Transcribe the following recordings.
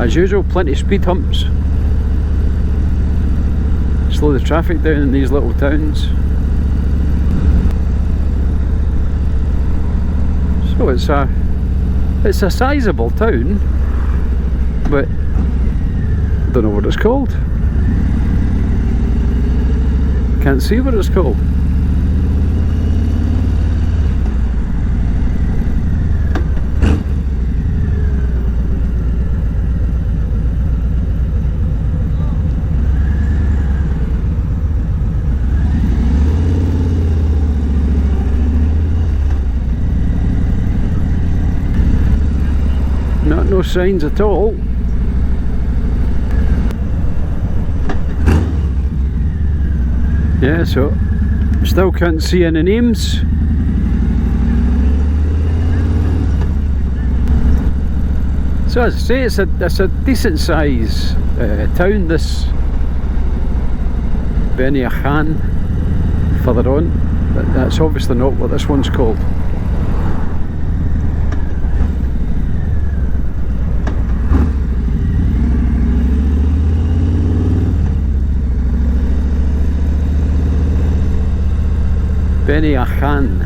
As usual, plenty of speed humps. Slow the traffic down in these little towns. So it's a sizable town, but I don't know what it's called. Can't see what it's called. No signs at all. Yeah, so still can't see any names. So as I say, it's a decent size town, this Beniachan. Further on, but that's obviously not what this one's called. Beniachan.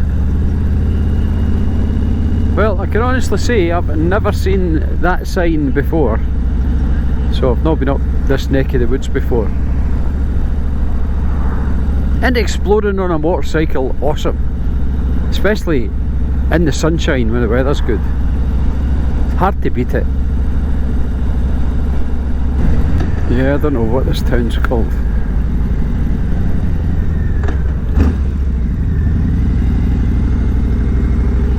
Well, I can honestly say I've never seen that sign before, so I've not been up this neck of the woods before. And exploring on a motorcycle, awesome, especially in the sunshine when the weather's good. It's hard to beat it. Yeah, I don't know what this town's called.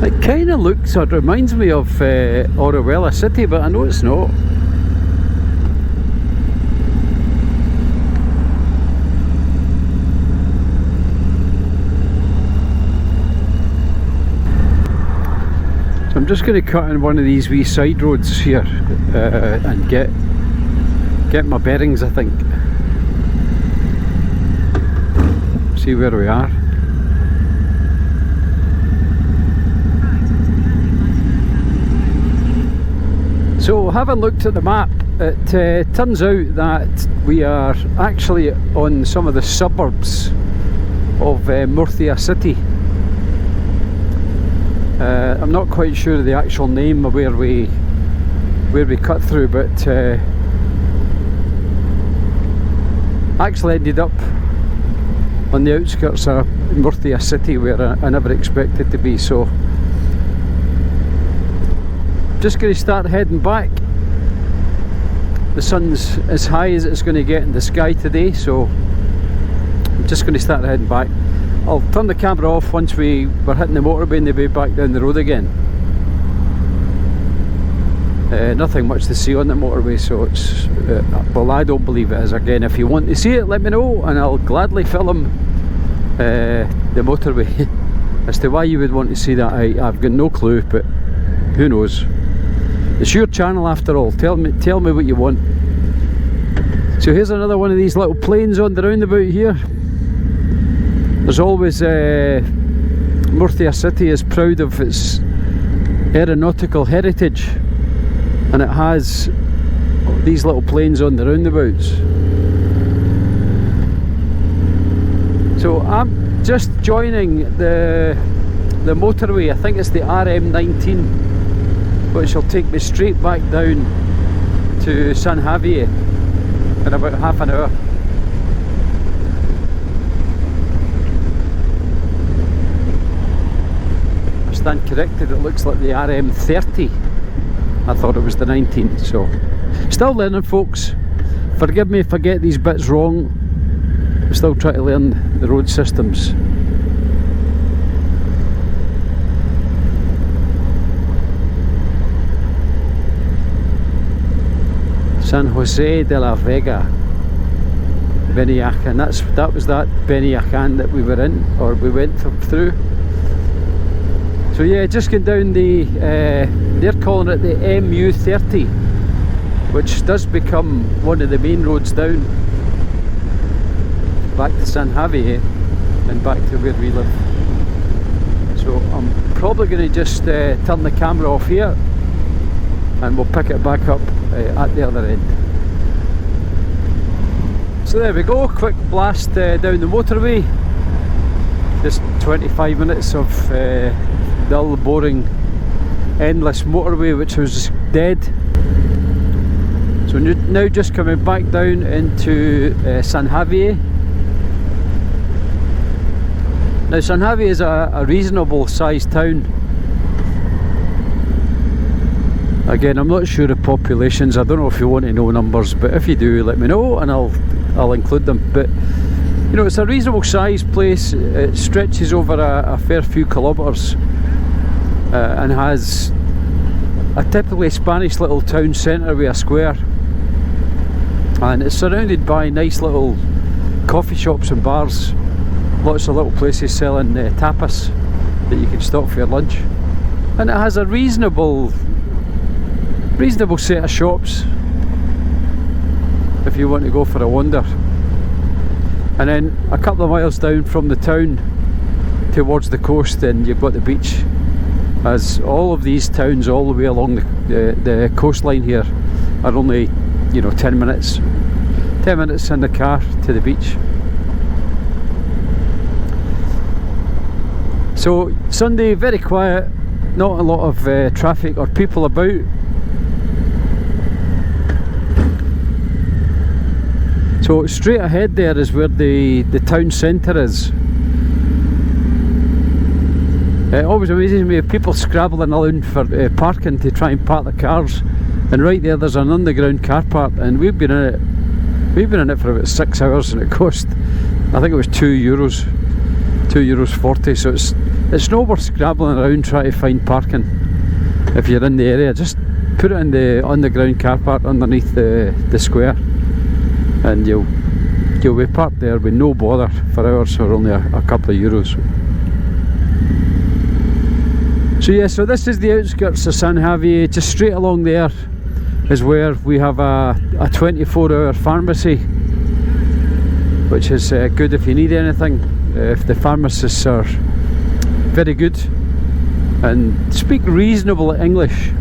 It kind of looks or reminds me of Murcia City, but I know it's not. So I'm just going to cut in one of these wee side roads here and get my bearings, I think. See where we are. So having looked at the map, it turns out that we are actually on some of the suburbs of Murcia City. I'm not quite sure of the actual name of where we cut through, but actually ended up on the outskirts of Murcia City, where I never expected to be. So just going to start heading back. The sun's as high as it's going to get in the sky today, so I'm just going to start heading back. I'll turn the camera off once we're hitting the motorway and they'll be back down the road again. Nothing much to see on the motorway, so it's well, I don't believe it is. Again, if you want to see it, let me know and I'll gladly film the motorway. As to why you would want to see that, I've got no clue, but who knows. It's your channel after all. Tell me what you want. So here's another one of these little planes on the roundabout here. There's always Murcia City is proud of its aeronautical heritage, and it has these little planes on the roundabouts. So I'm just joining the motorway. I think it's the RM19, which will take me straight back down to San Javier in about half an hour. I stand corrected, it looks like the RM30. I thought it was the 19, so still learning, folks. Forgive me if I get these bits wrong. I'm still trying to learn the road systems. San Jose de la Vega, Beniachan. That was that Beniachan that we were in, or we went through. So yeah, just going down the, they're calling it the MU30, which does become one of the main roads down back to San Javier and back to where we live. So I'm probably going to just turn the camera off here and we'll pick it back up at the other end. So there we go, quick blast down the motorway. Just 25 minutes of dull, boring, endless motorway which was dead. So now just coming back down into San Javier. Now San Javier is a reasonable sized town. Again, I'm not sure of populations, I don't know if you want to know numbers, but if you do, let me know and I'll include them. But you know, it's a reasonable sized place. It stretches over a fair few kilometres and has a typically Spanish little town centre with a square, and it's surrounded by nice little coffee shops and bars, lots of little places selling tapas that you can stop for your lunch, and it has a reasonable set of shops if you want to go for a wander. And then a couple of miles down from the town towards the coast, and you've got the beach, as all of these towns all the way along the coastline here are only, you know, 10 minutes in the car to the beach. So Sunday, very quiet, not a lot of traffic or people about. So straight ahead there is where the town centre is. It always amazes me, people scrabbling around for parking to try and park the cars, and right there's an underground car park, and we've been in it for about 6 hours, and it cost, I think it was €2.40. So it's not worth scrabbling around trying to find parking if you're in the area. Just put it in the underground car park underneath the square, and you'll be parked there with no bother for hours for only a couple of euros. So yeah, so this is the outskirts of San Javier. Just straight along there is where we have a 24-hour pharmacy, which is good if you need anything. If the pharmacists are very good and speak reasonable English.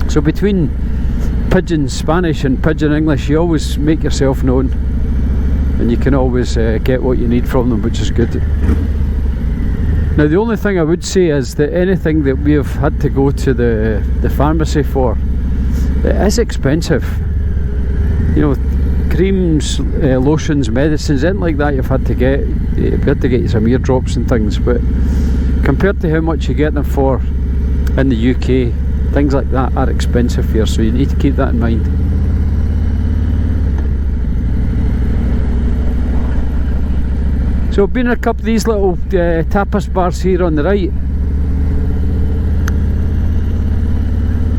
So between pidgin Spanish and pidgin English, you always make yourself known, and you can always get what you need from them, which is good. Now the only thing I would say is that anything that we have had to go to the pharmacy for, it is expensive. You know, creams, lotions, medicines, anything like that you've had to get you some ear drops and things, but compared to how much you get them for in the UK, things like that are expensive here, so you need to keep that in mind. So I've been in a couple of these little tapas bars here on the right,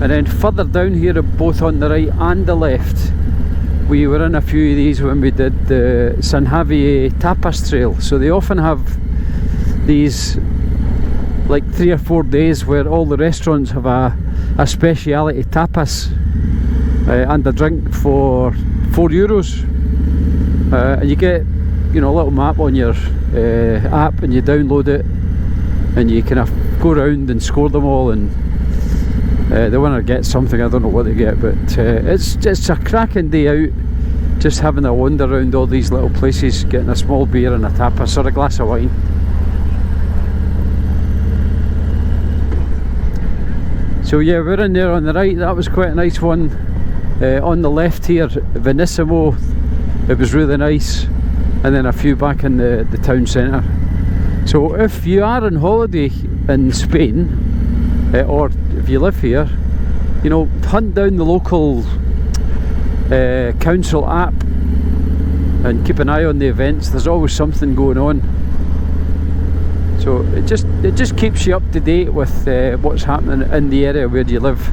and then further down here, both on the right and the left, we were in a few of these when we did the San Javier tapas trail. So they often have these like 3 or 4 days where all the restaurants have a speciality tapas and a drink for €4, and you get, you know, a little map on your app, and you download it, and you kind of go around and score them all, and the winner gets something. I don't know what they get, but it's a cracking day out, just having a wander around all these little places, getting a small beer and a tapas or a glass of wine. So yeah, we're in there on the right. That was quite a nice one. On the left here, Venissimo, it was really nice, and then a few back in the town centre. So if you are on holiday in Spain, or if you live here, you know, hunt down the local council app and keep an eye on the events. There's always something going on, so it just keeps you up to date with what's happening in the area where you live.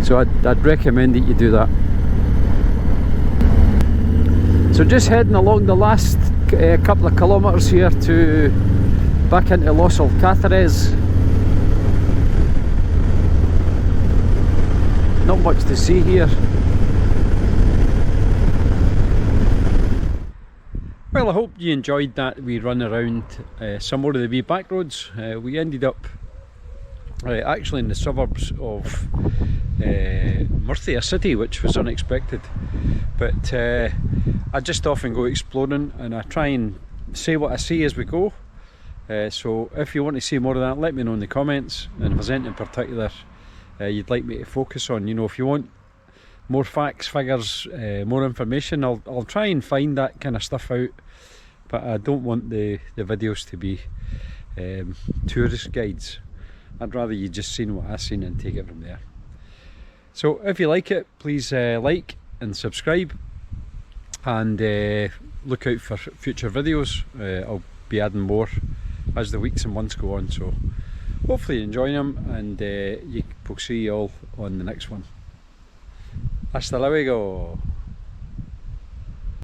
So I'd recommend that you do that. So just heading along the last couple of kilometres here to back into Los Alcázares. Not much to see here. Well, I hope you enjoyed that wee run around some more of the wee back roads. We ended up actually in the suburbs of Murcia City, which was unexpected. But I just often go exploring and I try and say what I see as we go. So if you want to see more of that, let me know in the comments, and if there's anything in particular you'd like me to focus on. You know, if you want more facts, figures, more information, I'll try and find that kind of stuff out, but I don't want the videos to be tourist guides. I'd rather you just seen what I've seen and take it from there. So if you like it, please like and subscribe, and look out for future videos. I'll be adding more as the weeks and months go on, so hopefully you're enjoying them, and we'll see you all on the next one. Hasta luego.